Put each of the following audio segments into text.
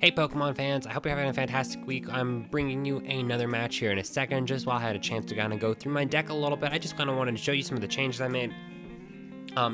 Hey Pokemon fans, I hope you're having a fantastic week. I'm bringing you another match here in a second. Just while I had a chance to kind of go through my deck a little bit, I just kind of wanted to show you some of the changes I made.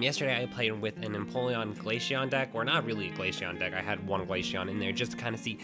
Yesterday I played with an Empoleon Glaceon deck, or not really a Glaceon deck. I had one Glaceon in there just to kind of see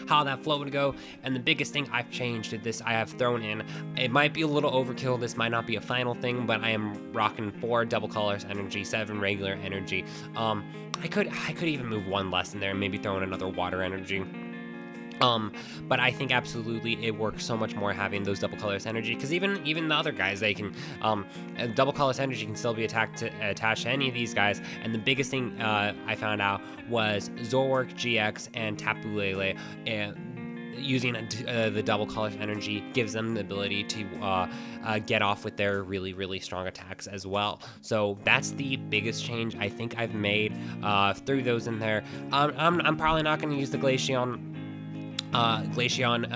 how that flow would go. And the biggest thing I've changed is this: I have thrown in, it might be a little overkill, this might not be a final thing, but I am rocking 4 double colors energy, 7 regular energy. I could even move 1 less in there and maybe throw in another water energy. But I think absolutely it works so much more having those double colors energy, because even the other guys, they can double colors energy can still be attached to any of these guys. And the biggest thing I found out was Zoroark GX and Tapu Lele, using the double colors energy gives them the ability to get off with their really strong attacks as well. So that's the biggest change I think I've made through those in there. I'm probably not going to use the Glaceon Empoleon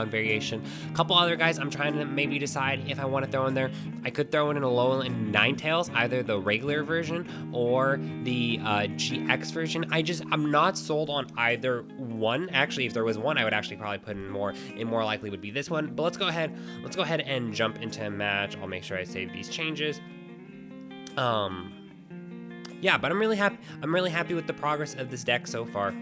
variation. A couple other guys I'm trying to maybe decide if I want to throw in there. I could throw in a Alolan Ninetales, either the regular version or the GX version. I'm not sold on either one. Actually, if there was one, I would actually probably put in more. It more likely would be this one. But let's go ahead and jump into a match. I'll make sure I save these changes. Yeah, but I'm really happy with the progress of this deck so far.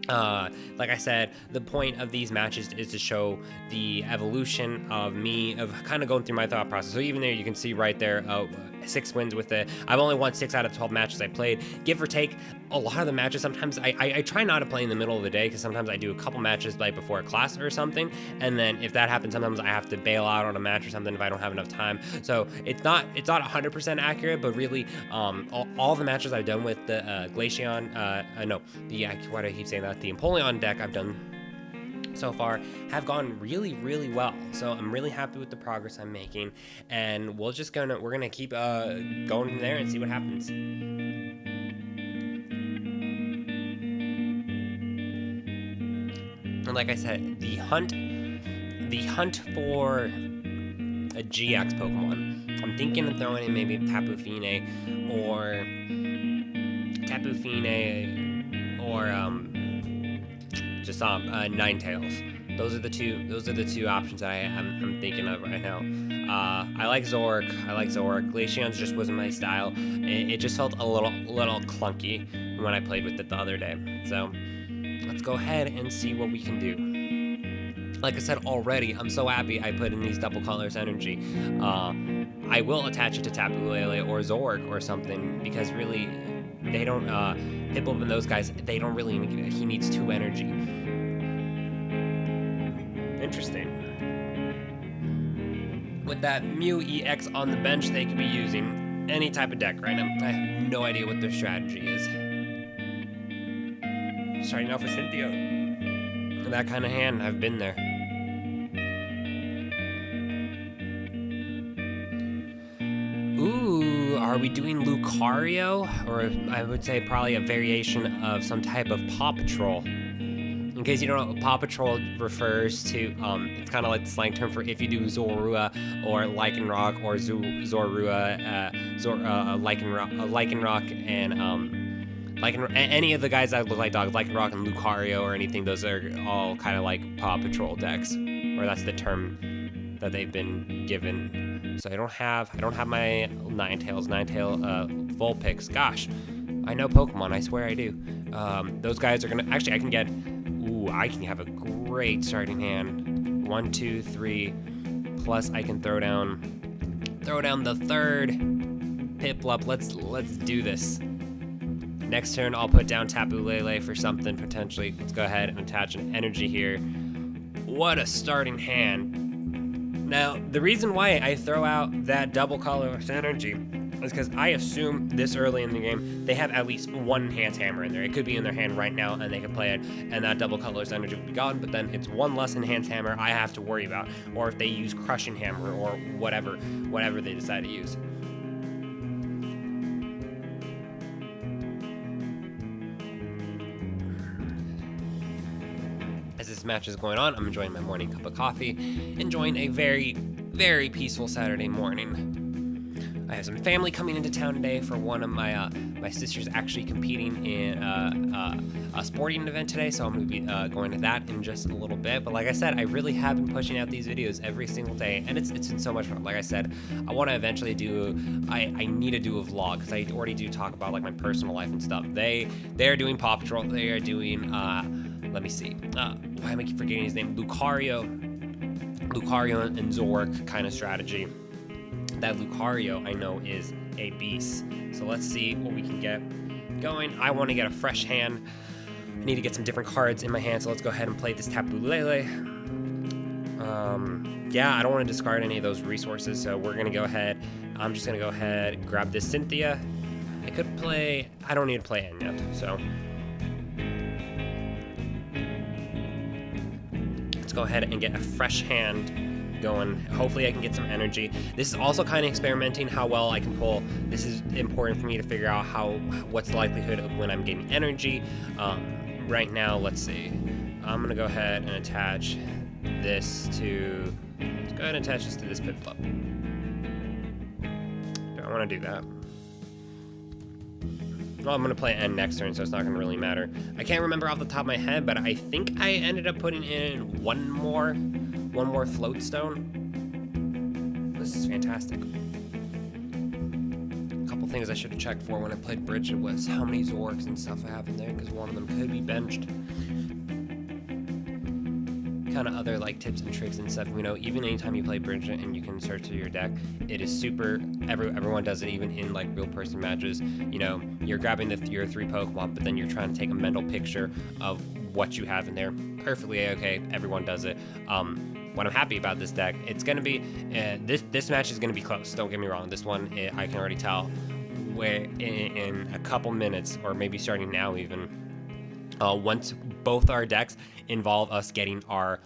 Like I said, the point of these matches is to show the evolution of me, of kind of going through my thought process. So even there, you can see right there, 6 wins with it. I've only won 6 out of 12 matches I played, give or take. A lot of the matches, sometimes I try not to play in the middle of the day, because sometimes I do a couple matches like before a class or something, and then if that happens, sometimes I have to bail out on a match or something if I don't have enough time. So it's not 100% accurate, but really, all the matches I've done with the Glaceon, why do I keep saying that? The Empoleon deck I've done so far have gone really well. So I'm really happy with the progress I'm making, and we're gonna keep going from there and see what happens. And like I said, the hunt for a GX Pokemon, I'm thinking of throwing in maybe Tapu Fini or Ninetales. Those are the two options that I'm thinking of right now. I like Zoroark. Glaceon just wasn't my style. It just felt a little clunky when I played with it the other day. So let's go ahead and see what we can do. Like I said already, I'm so happy I put in these double colors energy. I will attach it to Tapu Lele or Zoroark or something, because really they don't Piplup and those guys, they don't really need, he needs 2 energy. Interesting. With that Mew EX on the bench, they could be using any type of deck right now. I have no idea what their strategy is. Starting off with Cynthia. That kind of hand, I've been there. Ooh, are we doing Lucario? Or I would say probably a variation of some type of Paw Patrol. In case you don't know what Paw Patrol refers to, it's kind of like the slang term for if you do Zorua or Lycanroc or Zorua, Lycanroc and any of the guys that look like dogs, Lycanroc and Lucario or anything. Those are all kind of like Paw Patrol decks, or that's the term that they've been given. So I don't have my Ninetale Vulpix. Gosh, I know Pokemon, I swear I do. Those guys are gonna, actually I can have a great starting hand. 1, 2, 3, plus I can throw down the 3rd Piplup. Let's do this. Next turn, I'll put down Tapu Lele for something potentially. Let's go ahead and attach an energy here. What a starting hand. Now, the reason why I throw out that double colorless energy is because I assume this early in the game, they have at least 1 Enhanced Hammer in there. It could be in their hand right now, and they can play it, and that double colorless energy will be gone, but then it's 1 less Enhanced Hammer I have to worry about, or if they use Crushing Hammer, or whatever they decide to use. As this match is going on, I'm enjoying my morning cup of coffee, enjoying a very peaceful Saturday morning. I have some family coming into town today for one of my my sister's actually competing in a sporting event today, so I'm going to be going to that in just a little bit. But like I said, I really have been pushing out these videos every single day, and it's been so much fun. Like I said, I want to eventually I need to do a vlog, because I already do talk about like my personal life and stuff. They're doing Paw Patrol. They are doing let me see. Why am I keep forgetting his name? Lucario and Zork kind of strategy. That Lucario I know is a beast. So let's see what we can get going. I want to get a fresh hand. I need to get some different cards in my hand, so let's go ahead and play this Tapu Lele. Yeah, I don't want to discard any of those resources, so we're going to go ahead. I'm just going to go ahead and grab this Cynthia. I don't need to play N yet, so. Let's go ahead and get a fresh hand going. Hopefully I can get some energy. This is also kind of experimenting how well I can pull. This is important for me to figure out what's the likelihood of when I'm getting energy. Right now, let's see. I'm going to go ahead and attach this to... Let's go ahead and attach this to this Piplup. Do I want to do that? Well, I'm going to play N next turn, so it's not going to really matter. I can't remember off the top of my head, but I think I ended up putting in one more float stone. This is fantastic. A couple things I should have checked for when I played Bridget was how many Zorks and stuff I have in there, because one of them could be benched. Kind of other like tips and tricks and stuff, you know, even anytime you play Bridget and you can search through your deck, it is super, everyone does it, even in like real person matches. You know, you're grabbing your 3 Pokemon, but then you're trying to take a mental picture of what you have in there. Perfectly okay, everyone does it. What I'm happy about this deck, it's gonna be this match is gonna be close, don't get me wrong. This one, I can already tell where in a couple minutes, or maybe starting now even, once both our decks involve us getting our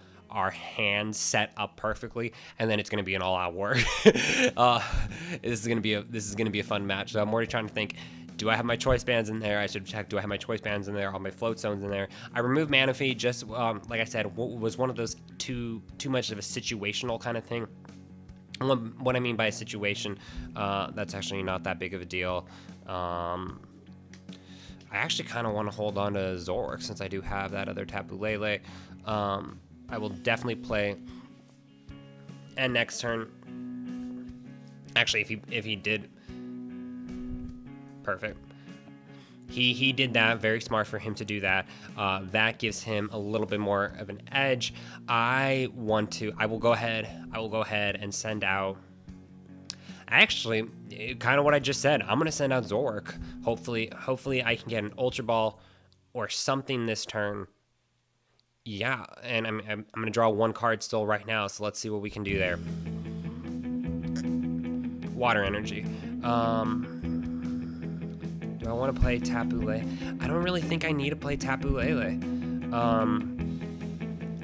hands set up perfectly, and then it's going to be an all-out war. This is going to be a fun match. So I'm already trying to think, do I have my choice bands in there? I should check, do I have my choice bands in there? All my float zones in there? I removed Manaphy, just like I said, was one of those too much of a situational kind of thing. What I mean by a situation, that's actually not that big of a deal. I actually kind of want to hold on to Zork, since I do have that other Tapu Lele. I will definitely play N next turn. Actually, if he did, perfect. He did that, very smart for him to do that. That gives him a little bit more of an edge. I will go ahead and send out. Actually, kind of what I just said. I'm gonna send out Zork. Hopefully I can get an Ultra Ball or something this turn. Yeah, and I'm gonna draw one card still right now. So let's see what we can do there. Water Energy. Do I want to play Tapu Lele? I don't really think I need to play Tapu Lele.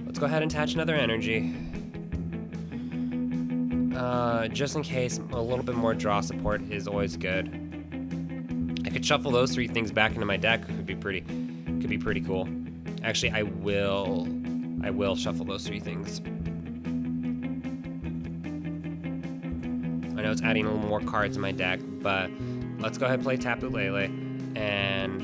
Let's go ahead and attach another energy. Just in case, a little bit more draw support is always good. I could shuffle those 3 things back into my deck. Could be pretty cool. Actually, I will shuffle those 3 things. I know it's adding a little more cards in my deck, but let's go ahead and play Tapu Lele, and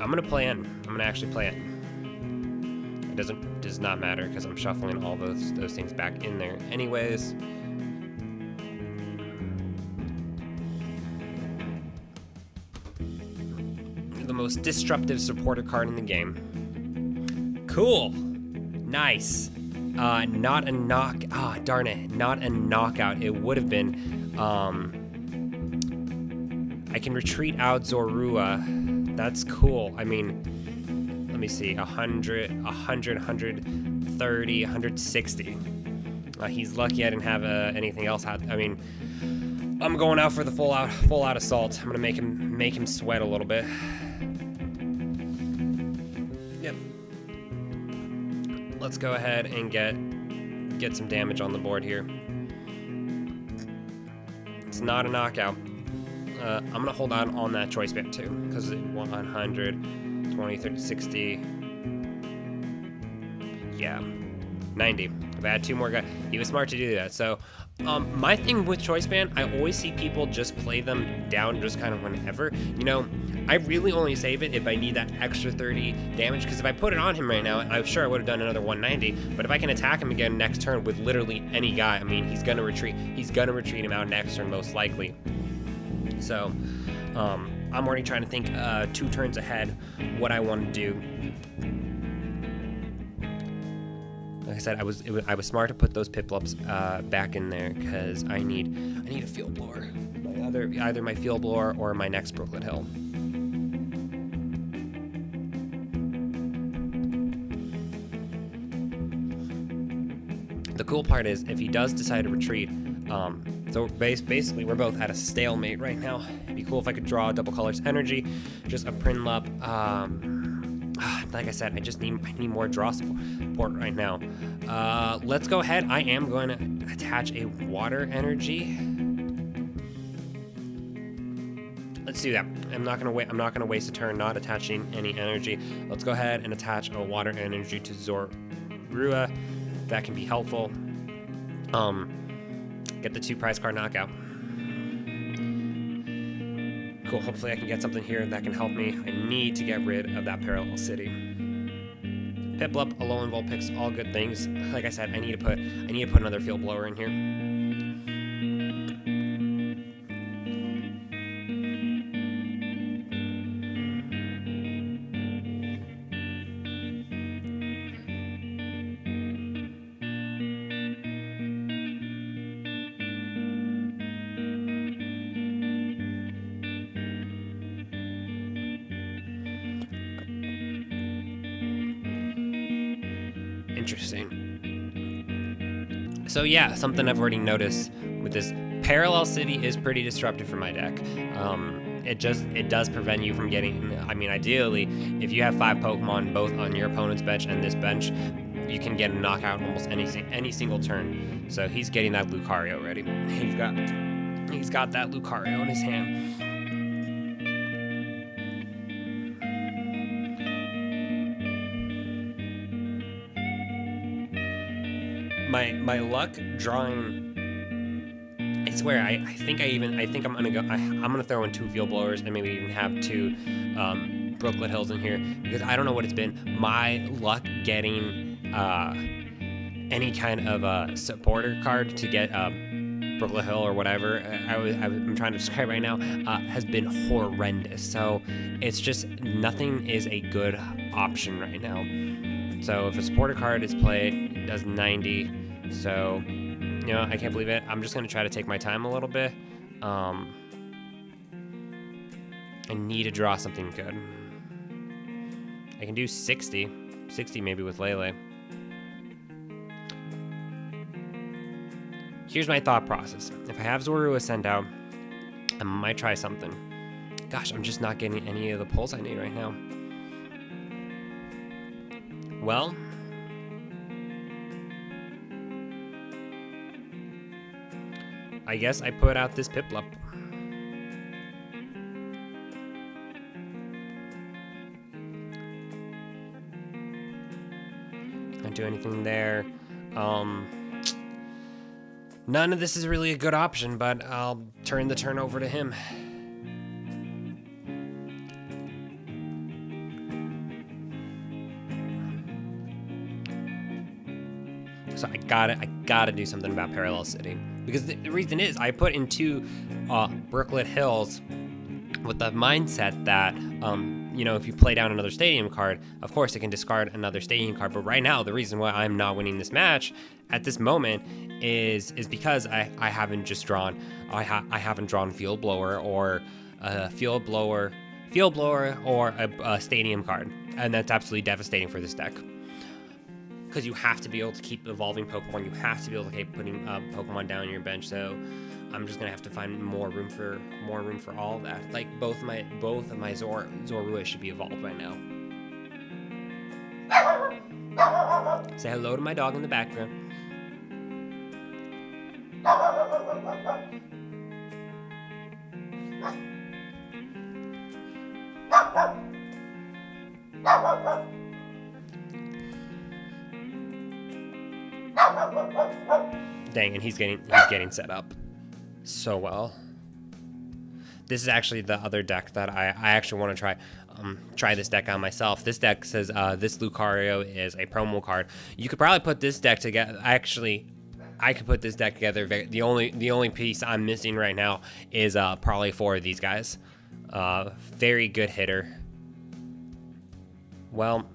I'm gonna play N. I'm gonna actually play N. It does not matter, because I'm shuffling all those things back in there anyways. The most disruptive supporter card in the game. Cool. Nice. Not a knock. Darn it. Not a knockout. It would have been. I can retreat out Zorua. That's cool. I mean, let me see. 100, 130, 160. He's lucky I didn't have anything else. I mean, I'm going out for the full out assault. I'm gonna make him sweat a little bit. Yep. Let's go ahead and get some damage on the board here. It's not a knockout. I'm gonna hold on that choice band too, because 100, 20, 30, 60. Yeah, 90. If I had 2 more guys, he was smart to do that. So My thing with Choice Band, I always see people just play them down just kind of whenever. You know, I really only save it if I need that extra 30 damage, because if I put it on him right now, I'm sure I would have done another 190, but if I can attack him again next turn with literally any guy, I mean, he's gonna retreat him out next turn most likely. So, I'm already trying to think 2 turns ahead what I want to do. Like I said, I was smart to put those Piplups back in there because I need a field blower, either my field blower or my next Brooklet Hill. The cool part is if he does decide to retreat, so basically we're both at a stalemate right now. It'd be cool if I could draw Double Colors Energy, just a Prinlup. Like I said, I need more draw support right now. Let's go ahead. I am going to attach a Water Energy. Let's do that. I'm not gonna waste a turn not attaching any energy. Let's go ahead and attach a Water Energy to Zorua. That can be helpful. Get the 2 prize card knockout. Cool, hopefully I can get something here that can help me. I need to get rid of that Parallel City. Piplup, Alolan Vulpix, all good things. Like I said, I need to put another Field Blower in here. Interesting. So yeah, something I've already noticed with this Parallel City is pretty disruptive for my deck. It does prevent you from getting, I mean, ideally, if you have 5 Pokemon both on your opponent's bench and this bench, you can get a knockout almost any single turn. So he's getting that Lucario ready. He's got that Lucario in his hand. My luck drawing, I swear, I think I'm gonna throw in 2 Field Blowers and maybe even have 2 Brooklet Hills in here, because I don't know what it's been. My luck getting any kind of a supporter card to get Brooklet Hill or whatever I'm trying to describe right now has been horrendous. So it's just nothing is a good option right now. So if a supporter card is played, it does 90. So, you know, I can't believe it. I'm just going to try to take my time a little bit. I need to draw something good. I can do 60 maybe with Lele. Here's my thought process. If I have Zorua send out, I might try something. Gosh, I'm just not getting any of the pulls I need right now. Well, I guess I put out this Piplup. Not do anything there. None of this is really a good option, but I'll turn the turn over to him. So I gotta do something about Parallel City, because the reason is I put in 2 Brooklet Hills with the mindset that you know, if you play down another Stadium card, of course it can discard another Stadium card. But right now, the reason why I'm not winning this match at this moment is because I haven't just drawn I haven't drawn Field Blower or a Field Blower or a Stadium card, and that's absolutely devastating for this deck. Because you have to be able to keep evolving Pokemon, you have to be able to keep putting Pokemon down on your bench. So I'm just gonna have to find more room for all of that. Like both of my Zorua should be evolved by now. Say hello to my dog in the background. Dang, and he's getting set up so well. This is actually the other deck that I actually want to try this deck on myself. This deck says this Lucario is a promo card. You could probably put this deck together. Actually, I could put this deck together. The only piece I'm missing right now is probably 4 of these guys. Very good hitter. Well,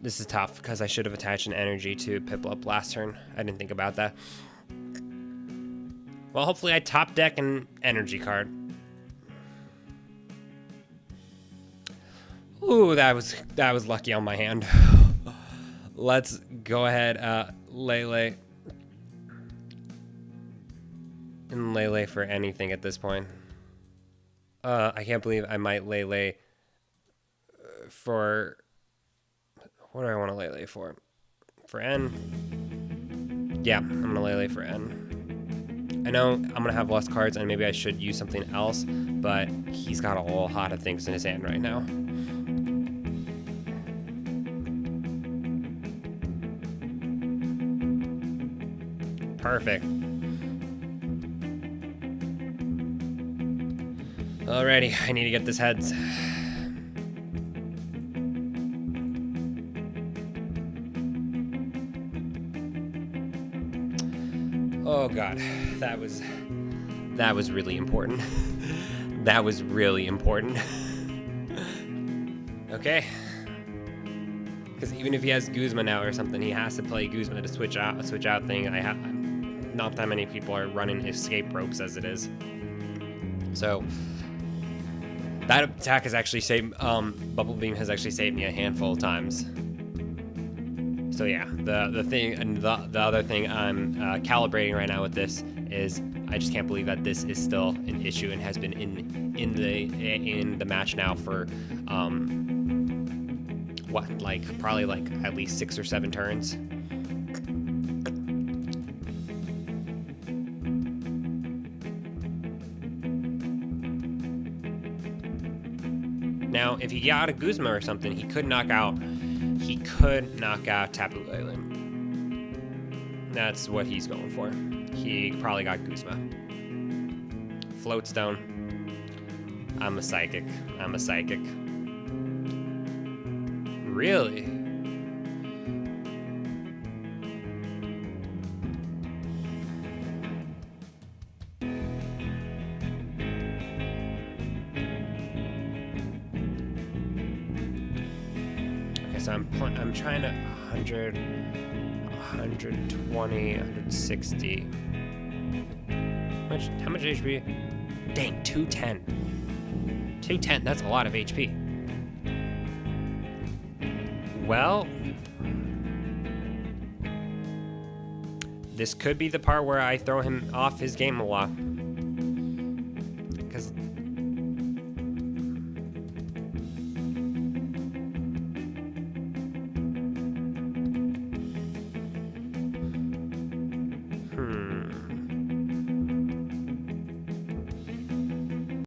this is tough because I should have attached an energy to Piplup last turn. I didn't think about that. Well, hopefully I top deck an energy card. Ooh, that was lucky on my hand. Let's go ahead, Lele. And Lele for anything at this point. I can't believe I might Lele for... What do I want to Lele for? For N? Yeah, I'm going to Lele for N. I know I'm going to have less cards and maybe I should use something else, but he's got a whole lot of things in his hand right now. Perfect. Alrighty, I need to get this heads. Oh god, that was really important. That was really important. Okay. Because even if he has Guzma now or something, he has to play Guzma to switch out thing. Not that many people are running escape ropes as it is. So that attack has actually saved, Bubble Beam has actually saved me a handful of times. So yeah, the thing, and the other thing I'm calibrating right now with this is I just can't believe that this is still an issue and has been in the match now for probably at least 6 or 7 turns. Now, if he got a Guzma or something, he could knock out Tapu Lele. That's what he's going for. He probably got Guzma. Floatstone. I'm a psychic. Really? So I'm trying to 100, 120, 160. How much HP? Dang, 210. 210, that's a lot of HP. Well, this could be the part where I throw him off his game a lot.